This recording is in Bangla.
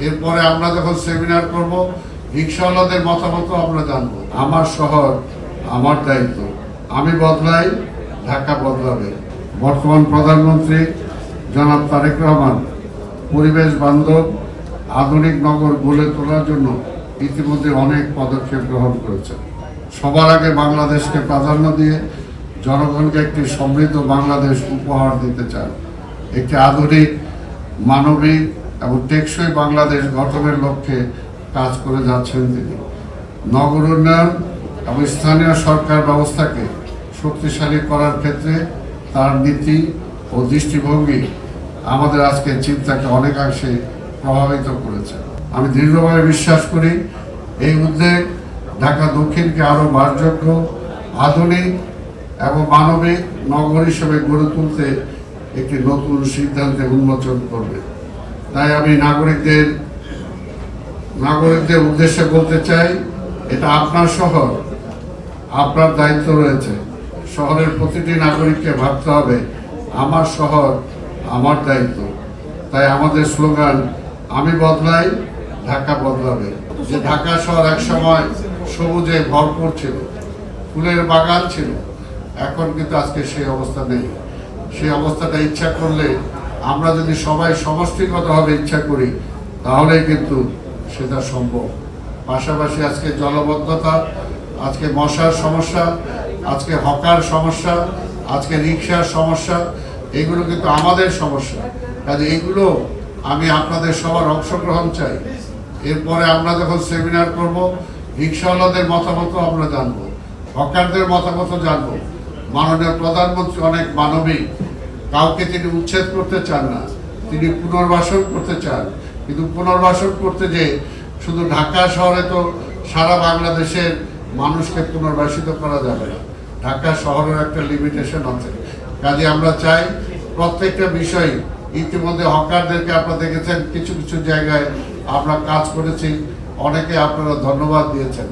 এরপরে আমরা যখন সেমিনার করব রিক্সাওয়ালাদের মতামত আমরা জানবো। আমার শহর আমার দায়িত্ব, আমি বদলাই ঢাকা বদলাবে। বর্তমান প্রধানমন্ত্রী জনাব তারেক রহমান পরিবেশ বান্ধব আধুনিক নগর গড়ে তোলার জন্য ইতিমধ্যে অনেক পদক্ষেপ গ্রহণ করেছেন। সবার আগে বাংলাদেশকে প্রাধান্য দিয়ে জনগণকে একটি সমৃদ্ধ বাংলাদেশ উপহার দিতে চান। একটি আধুনিক, মানবিক এবং টেকসই বাংলাদেশ গঠনের লক্ষ্যে কাজ করে যাচ্ছেন তিনি। নগর উন্নয়ন এবং স্থানীয় সরকার ব্যবস্থাকে শক্তিশালী করার ক্ষেত্রে তার নীতি ও দৃষ্টিভঙ্গি আমাদের আজকে চিন্তাকে অনেকাংশে প্রভাবিত করেছে। আমি দৃঢ়ভাবে বিশ্বাস করি এই উদ্যোগ ঢাকা দক্ষিণকে আরও বাসযোগ্য, আধুনিক এবং মানবিক নগর হিসেবে গড়ে তুলতে একটি নতুন সিদ্ধান্তে উন্মোচন করবে। তাই আমি নাগরিকদের উদ্দেশ্যে বলতে চাই, এটা আপনার শহর, আপনার দায়িত্ব রয়েছে। শহরের প্রতিটি নাগরিককে ভাবতে হবে আমার শহর আমার দায়িত্ব। তাই আমাদের স্লোগান আমি বদলাই ঢাকা বদলাবে। যে ঢাকা শহর একসময় সবুজে ভরপুর ছিল, ফুলের বাগান ছিল, এখন কিন্তু আজকে সেই অবস্থা নেই। সেই অবস্থাটা ইচ্ছা করলে, আমরা যদি সবাই সমষ্টিগতভাবে ইচ্ছা করি, তাহলেই কিন্তু সেটা সম্ভব। পাশাপাশি আজকে জলবদ্ধতা, আজকে মশার সমস্যা, আজকে হকার সমস্যা, আজকে রিক্সার সমস্যা, এগুলো কিন্তু আমাদের সমস্যা। কাজে এইগুলো আমি আপনাদের সবার অংশগ্রহণ চাই। এরপরে আমরা যখন সেমিনার করব রিক্সাওয়ালাদের মতামত আমরা জানবো, হকারদের মতামত জানবো। মাননীয় প্রধানমন্ত্রী অনেক মানবিক, কাউকে তিনি উচ্ছেদ করতে চান না, তিনি পুনর্বাসন করতে চান। কিন্তু পুনর্বাসন করতে যে শুধু ঢাকা শহরে তো সারা বাংলাদেশের মানুষকে পুনর্বাসিত করা যাবে না। ঢাকা শহরের একটা লিমিটেশন আছে। কাজে আমরা চাই প্রত্যেকটা বিষয়, ইতিমধ্যে হকারদেরকে আপনারা দেখেছেন, কিছু কিছু জায়গায় আমরা কাজ করেছি, অনেকে আপনারা ধন্যবাদ দিয়েছেন।